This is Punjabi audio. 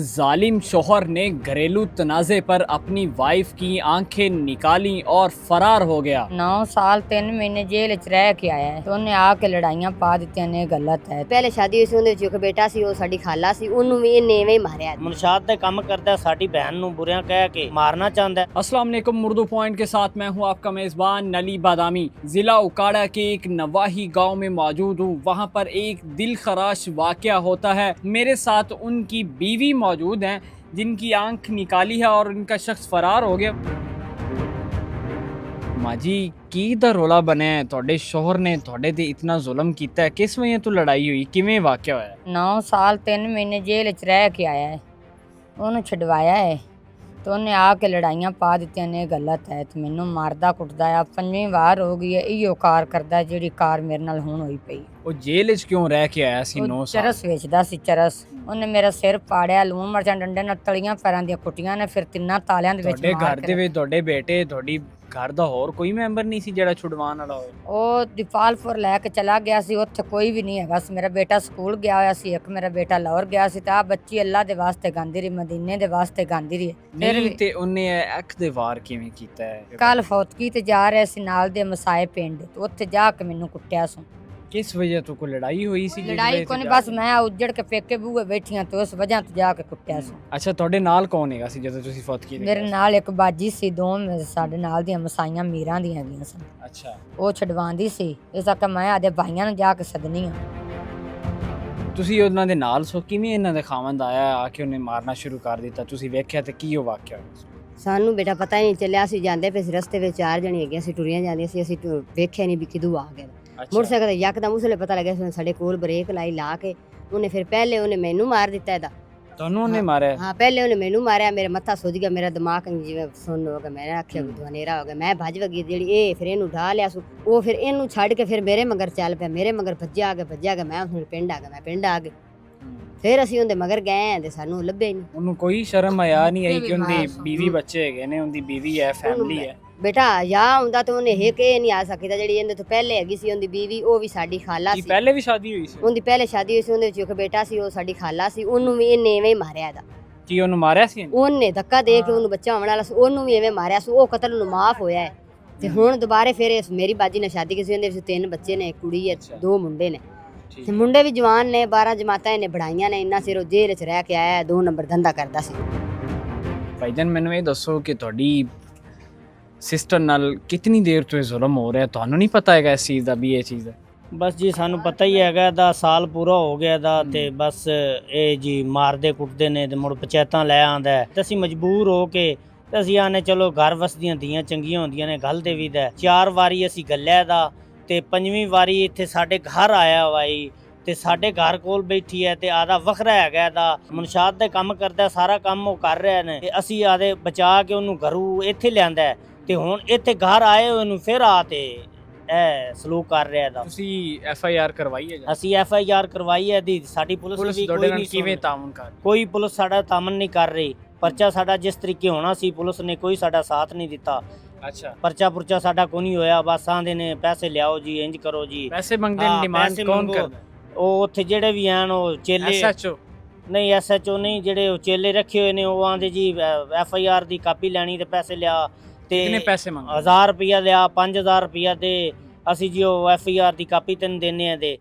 जालिम शौहर ने घरेलू तनाज़े पर अपनी वाइफ की आंखें निकाली और फरार हो गया। 9 साल 3 महीने जेल च रह के आया है। तो ਉਹਨੇ ਆ ਕੇ ਲੜਾਈਆਂ ਪਾ ਦਿੱਤੀਆਂ ਨੇ, ਗਲਤ ਹੈ। ਪਹਿਲੇ ਸ਼ਾਦੀ ਹੋਈ ਸੀ, ਉਹਦੇ ਵਿੱਚ ਇੱਕ ਬੇਟਾ ਸੀ, ਉਹ ਸਾਡੀ ਖਾਲਾ ਸੀ, ਉਹਨੂੰ ਵੀ ਇਹਨੇ ਐਵੇਂ ਹੀ ਮਾਰਿਆ। मुनशात ਦੇ ਕੰਮ ਕਰਦਾ, ਸਾਡੀ ਭੈਣ ਨੂੰ ਬੁਰਿਆਂ ਕਹਿ ਕੇ ਮਾਰਨਾ ਚਾਹੁੰਦਾ ਹੈ। अस्सलाम वालेकुम, उर्दू पॉइंट के साथ मैं हूं आपका मेज़बान नली बादामी। ज़िला उकाड़ा के एक नवाही गांव में मौजूद हूं। वहां पर एक दिल खराश वाक़या होता है। मेरे साथ उनकी बीवी मौजूद हैं जिनकी आंख निकाली है और उनका शख्स फरार हो गया। माजी की दा रौला बने ਤੁਹਾਡੇ ਸ਼ੋਹਰ ਨੇ ਤੁਹਾਡੇ ਤੇ ਇਤਨਾ ਜ਼ੁਲਮ ਕੀਤਾ ਹੈ? ਕਿਸ ਵਜ੍ਹਾ ਤੋਂ ਲੜਾਈ ਹੋਈ? ਕਿਵੇਂ ਵਾਕਿਆ ਹੋਇਆ? 9 ਸਾਲ 3 ਮਹੀਨੇ ਜੇਲ੍ਹ ਚ ਰਹਿ ਕੇ ਆਇਆ ਹੈ। ਉਹਨੂੰ ਛਡਵਾਇਆ ਹੈ ਤੇ ਉਹਨੇ ਆ ਕੇ ਲੜਾਈਆਂ ਪਾ ਦਿੱਤੀਆਂ ਨੇ, ਗਲਤ ਹੈ। ਤੇ ਮੈਨੂੰ ਮਾਰਦਾ ਕੁੱਟਦਾ ਆ। 5ਵੀਂ ਵਾਰ ਹੋ ਗਈ ਹੈ ਇਹੋ ਕਾਰ ਕਰਦਾ ਜਿਹੜੀ ਕਾਰ ਮੇਰੇ ਨਾਲ ਹੁਣ ਹੋਈ ਪਈ। ਉਹ ਜੇਲ੍ਹ 'ਚ ਕਿਉਂ ਰਹਿ ਕੇ ਆਇਆ ਸੀ 9 ਸਾਲ? ਚਰਸ ਵੇਚਦਾ ਸੀ, ਚਰਸ। ਉਹਨੇ ਮੇਰਾ ਸਿਰ ਪਾੜਿਆ, ਲੂਣ ਮਰਚਾਂ ਡੰਡੇ ਨਾਲ ਤਲੀਆਂ ਪੈਰਾਂ ਦੀਆਂ ਕੁੱਟੀਆਂ ਨੇ, ਫਿਰ ਤਿੰਨਾਂ ਤਾਲਿਆਂ ਦੇ ਵਿੱਚ ਤੁਹਾਡੇ ਮਾਰ ਘਰ ਕੇ ਦੇ ਵਿੱਚ ਤੁਹਾਡੇ ਬੇਟੇ, ਤੁਹਾਡੀ ਘਰ ਦਾ ਹੋਰ ਕੋਈ ਮੈਂਬਰ ਨਹੀਂ ਸੀ ਜਿਹੜਾ ਛੁਡਵਾਉਣ ਵਾਲਾ ਹੋਵੇ? ਉਹ ਦਿਫਾਲਪੁਰ ਲੈ ਕੇ ਚਲਾ ਗਿਆ ਸੀ, ਉੱਥੇ ਕੋਈ ਵੀ ਨਹੀਂ ਹੈਗਾ ਸੀ। ਮੇਰਾ ਬੇਟਾ ਸਕੂਲ ਗਿਆ ਹੋਇਆ ਸੀ, ਇੱਕ ਮੇਰਾ ਬੇਟਾ ਲਾਹੌਰ ਗਿਆ ਸੀ। ਤਾਂ ਬੱਚੀ ਅੱਲਾ ਦੇ ਵਾਸਤੇ ਗਾਂਦੀ ਰਹੀ, ਮਦੀਨੇ ਦੇ ਵਾਸਤੇ ਗਾਂਦੀ ਰਹੀ। ਨਹੀਂ ਤੇ ਉਹਨੇ ਅੱਖ ਦੇ ਵਾਰ ਕਿਵੇਂ ਕੀਤਾ ਹੈ? ਕੱਲ ਫੌਤਗੀ ਤੇ ਜਾ ਰਹੇ ਸੀ ਨਾਲ ਦੇ ਮਸਾਏ ਪਿੰਡ, ਤੇ ਉੱਥੇ ਜਾ ਕੇ ਮੈਨੂੰ ਕੁੱਟਿਆ ਸੋ। ਕਿਸ ਵਜ੍ਹਾ ਤੋਂ ਕੋਈ ਲੜਾਈ ਹੋਈ ਸੀ? ਲੜਾਈ ਕੋਈ ਨਹੀਂ, ਬਸ ਮੈਂ ਉੱਜੜ ਕੇ ਪੇਕੇ ਬੂਹੇ ਬੈਠੀਆਂ ਤੇ ਉਸ ਵਜ੍ਹਾ ਤੋਂ ਜਾ ਕੇ ਕੁੱਟਿਆ ਸੋ। ਅੱਛਾ, ਤੁਹਾਡੇ ਨਾਲ ਕੌਣ ਹੈਗਾ ਸੀ ਜਦੋਂ ਤੁਸੀਂ ਫੌਤਗੀ ਦੇ? ਮੇਰੇ ਨਾਲ ਇੱਕ ਬਾਜੀ ਸੀ, ਦੋ ਸਾਡੇ ਨਾਲ ਦੀਆਂ ਮਸਾਈਆਂ ਮੀਰਾਂ ਦੀਆਂ ਹੈਗੀਆਂ ਸਨ। ਅੱਛਾ, ਉਹ ਛਡਵਾਉਂਦੀ ਸੀ, ਇਸ ਕਰਕੇ ਮੈਂ ਆਦੇ ਭਾਈਆਂ ਨੂੰ ਜਾ ਕੇ ਸੱਦਣੀ ਆ। ਤੁਸੀਂ ਉਹਨਾਂ ਦੇ ਨਾਲ ਸੋ, ਕਿਵੇਂ ਇਹਨਾਂ ਦਾ ਖਾਵੰਦ ਆਇਆ ਆ ਕੇ ਉਹਨੇ ਮਾਰਨਾ ਸ਼ੁਰੂ ਕਰ ਦਿੱਤਾ? ਤੁਸੀਂ ਵੇਖਿਆ ਤੇ ਕੀ ਉਹ ਵਾਕਿਆ ਹੋਇਆ? ਸਾਨੂੰ ਬੇਟਾ ਪਤਾ ਹੀ ਨਹੀਂ ਚੱਲਿਆ। ਅਸੀਂ ਜਾਂਦੇ ਪਏ ਸੀ, ਰਸਤੇ ਵਿੱਚ 4 ਜਣੇ ਹੈਗੇ ਸੀ, ਟੁਰੀਆਂ ਜਾਂਦੀਆਂ ਸੀ। ਅਸੀਂ ਵੇਖਿਆ ਨਹੀਂ ਵੀ ਕਿਦੋਂ ਆ ਗਿਆ। ਮੋਟਰਸਾਈਕਲ ਤੇ ਯਕਦਮ ਉਸਲੇ ਪਤਾ ਲੱਗਿਆ ਸੀ, ਸਾਡੇ ਕੋਲ ਬ੍ਰੇਕ ਲਾਈ ਲਾ ਕੇ ਉਹਨੇ, ਫਿਰ ਪਹਿਲੇ ਉਹਨੇ ਮੈਨੂੰ ਮਾਰ ਦਿੱਤਾ ਇਹਦਾ। ਤੁਹਾਨੂੰ ਉਹਨੇ ਮਾਰਿਆ? ਹਾਂ, ਪਹਿਲੇ ਉਹਨੇ ਮੈਨੂੰ ਮਾਰਿਆ, ਮੇਰੇ ਮੱਥਾ ਸੁੱਜ ਗਿਆ, ਮੇਰਾ ਦਿਮਾਗ ਜਿਵੇਂ ਸੁੰਨ ਹੋ ਗਿਆ, ਮੈਂ ਆਖਿਆ ਹਨੇਰਾ ਹੋ ਗਿਆ। ਮੈਂ ਭੱਜ ਵਗੀ ਜਿਹੜੀ ਇਹ, ਫਿਰ ਇਹਨੂੰ ਢਾ ਲਿਆ ਸੂ। ਉਹ ਫਿਰ ਇਹਨੂੰ ਛੱਡ ਕੇ ਫਿਰ ਮੇਰੇ ਮਗਰ ਚੱਲ ਪਿਆ, ਮੇਰੇ ਮਗਰ ਭੱਜਿਆ ਗਿਆ। ਮੈਂ ਹੁਣ ਪਿੰਡ ਆ ਗਿਆ, ਮੈਂ ਪਿੰਡ ਆ ਗਏ। ਫਿਰ ਅਸੀਂ ਉਹਦੇ ਮਗਰ ਗਏ ਤੇ ਸਾਨੂੰ ਲੱਭੇ ਨਹੀਂ। ਉਹਨੂੰ ਕੋਈ ਸ਼ਰਮ ਆਇਆ ਨਹੀਂ ਆਈ ਕਿ ਉਹਦੀ ਬੀਵੀ ਬੱਚੇ ਹੈਗੇ ਨੇ, ਉਹਦੀ ਬੀਵੀ ਹੈ, ਫੈਮਿਲੀ ਹੈ? ਬੇਟਾ ਯਾ ਹੁੰਦਾ ਤਾਂ ਉਹਨੇ ਇਹ ਕੇ ਨਹੀਂ ਆ ਸਕਦਾ। ਜਿਹੜੀ ਇਹਦੇ ਤੋਂ ਪਹਿਲੇ ਹੈਗੀ ਸੀ ਉਹਦੀ ਬੀਵੀ, ਉਹ ਵੀ ਸਾਡੀ ਖਾਲਾ ਸੀ। ਪਹਿਲੇ ਵੀ ਸ਼ਾਦੀ ਹੋਈ ਸੀ? ਉਹਦੀ ਪਹਿਲੇ ਸ਼ਾਦੀ ਹੋਈ ਸੀ, ਉਹਦੇ ਵਿੱਚ ਇੱਕ ਬੇਟਾ ਸੀ, ਉਹ ਸਾਡੀ ਖਾਲਾ ਸੀ। ਉਹਨੂੰ ਵੀ ਇਹਨੇ ਐਵੇਂ ਹੀ ਮਾਰਿਆ ਇਹਦਾ। ਕੀ ਉਹਨੂੰ ਮਾਰਿਆ ਸੀ? ਉਹਨੇ ਧੱਕਾ ਦੇ ਕੇ ਉਹਨੂੰ ਬੱਚਾ ਹੋਣ ਵਾਲਾ ਸੀ, ਉਹਨੂੰ ਵੀ ਐਵੇਂ ਮਾਰਿਆ ਸੀ। ਉਹ ਕਤਲ ਨੂੰ ਮਾਫ ਹੋਇਆ ਹੈ। ਤੇ ਹੁਣ ਦੁਬਾਰੇ ਫਿਰ ਮੇਰੀ ਬਾਜੀ ਨਾਲ ਸ਼ਾਦੀ ਕੀਤੀ, ਉਹਦੇ ਵਿੱਚ 3 ਬੱਚੇ ਨੇ, ਇੱਕ ਕੁੜੀ ਹੈ, 2 ਮੁੰਡੇ ਨੇ। ਤੇ ਮੁੰਡੇ ਵੀ ਜਵਾਨ ਨੇ, 12 ਜਮਾਤਾਂ ਇਹਨੇ ਪੜਾਈਆਂ ਨੇ। ਇੰਨਾ ਸਿਰ ਉਹ ਜੇਲ੍ਹ 'ਚ ਰਹਿ ਕੇ ਆਇਆ, 2 ਨੰਬਰ ਧੰਦਾ ਕਰਦਾ ਸੀ। ਭਾਈਜਾਨ, ਮੈਨੂੰ ਇਹ ਦੱਸੋ ਕਿ ਤੁਹਾਡੀ ਸਿਸਟਰ ਨਾਲ ਕਿੰਨੀ ਦੇਰ ਤੋਂ ਇਹ ਜ਼ੁਲਮ ਹੋ ਰਿਹਾ? ਤੁਹਾਨੂੰ ਨਹੀਂ ਪਤਾ ਹੈਗਾ ਇਸ ਚੀਜ਼ ਦਾ ਵੀ ਇਹ ਚੀਜ਼ ਹੈ? ਬਸ ਜੀ, ਸਾਨੂੰ ਪਤਾ ਹੀ ਹੈਗਾ ਦਾ ਸਾਲ ਪੂਰਾ ਹੋ ਗਿਆ ਦਾ, ਤੇ ਬਸ ਇਹ ਜੀ ਮਾਰਦੇ ਕੁੱਟਦੇ ਨੇ ਤੇ ਮੁੜ ਪੰਚਾਇਤਾਂ ਲੈ ਆਂਦਾ। ਤੇ ਅਸੀਂ ਮਜਬੂਰ ਹੋ ਕੇ ਤੇ ਅਸੀਂ ਆਨੇ ਚਲੋ ਘਰ ਵਸਦੀਆਂ ਧੀਆਂ ਚੰਗੀਆਂ ਹੁੰਦੀਆਂ ਨੇ, ਗੱਲ ਦੇ ਵੀ ਦਾ। 4 ਵਾਰੀ ਅਸੀਂ ਗੱਲਿਆ ਦਾ, ਤੇ 5ਵੀਂ ਵਾਰੀ ਇੱਥੇ ਸਾਡੇ ਘਰ ਆਇਆ ਵਾਈ, ਤੇ ਸਾਡੇ ਘਰ ਕੋਲ ਬੈਠੀ ਹੈ, ਤੇ ਆਦਾ ਵੱਖਰਾ ਹੈਗਾ ਦਾ। ਮੁਨਸ਼ਾਤ ਦੇ ਕੰਮ ਕਰਦਾ, ਸਾਰਾ ਕੰਮ ਉਹ ਕਰ ਰਿਹਾ ਨੇ, ਤੇ ਅਸੀਂ ਆਦੇ ਬਚਾ ਕੇ ਉਹਨੂੰ ਘਰੂ ਇੱਥੇ ਲਿਆਂਦਾ। ਤੇ ਹੁਣ ਇੱਥੇ ਘਰ ਆਏ ਹੋਏ ਨੂੰ ਫਿਰ ਆ ਤੇ ਇਹ ਸਲੂਕ ਕਰ ਰਿਹਾ ਦਾ। ਤੁਸੀਂ FIR ਕਰਵਾਈ ਹੈ? ਅਸੀਂ FIR ਕਰਵਾਈ ਹੈ ਦੀ। ਸਾਡੀ ਪੁਲਿਸ ਵੀ ਕੋਈ ਨਹੀਂ, ਕਿਵੇਂ ਤਾਮਨ ਕਰ? ਕੋਈ ਪੁਲਿਸ ਸਾਡਾ ਤਾਮਨ ਨਹੀਂ ਕਰ ਰਹੀ। ਪਰਚਾ ਸਾਡਾ ਜਿਸ ਤਰੀਕੇ ਹੋਣਾ ਸੀ, ਪੁਲਿਸ ਨੇ ਕੋਈ ਸਾਡਾ ਸਾਥ ਨਹੀਂ ਦਿੱਤਾ। ਅੱਛਾ, ਪਰਚਾ ਸਾਡਾ ਕੋਈ ਨਹੀਂ ਹੋਇਆ। ਬਸ ਆਂਦੇ ਨੇ ਪੈਸੇ ਲਿਆਓ ਜੀ, ਇੰਜ ਕਰੋ ਜੀ। ਪੈਸੇ ਮੰਗਦੇ ਨੇ? ਡਿਮਾਂਡ ਕੌਣ ਕਰਦਾ? ਉਹ ਉੱਥੇ ਜਿਹੜੇ ਵੀ ਆਣ, ਉਹ ਚੇਲੇ। SHO ਨਹੀਂ, SHO ਨਹੀਂ, ਜਿਹੜੇ ਉਹ ਚੇਲੇ ਰੱਖੇ ਹੋਏ ਨੇ, ਉਹ ਆਂਦੇ ਜੀ FIR ਦੀ ਕਾਪੀ ਲੈਣੀ ਤੇ ਪੈਸੇ ਲਿਆ। ਤੇ ਕਿੰਨੇ ਪੈਸੇ ਮੰਗਦੇ? 1000 ਰੁਪਇਆ ਲਿਆ, 5000 ਰੁਪਇਆ ਦੇ। ਅਸੀਂ ਜੀ ਉਹ FIR ਦੀ ਕਾਪੀ ਤੈਨੂੰ ਦੇਣੇ ਆ ਦੇ।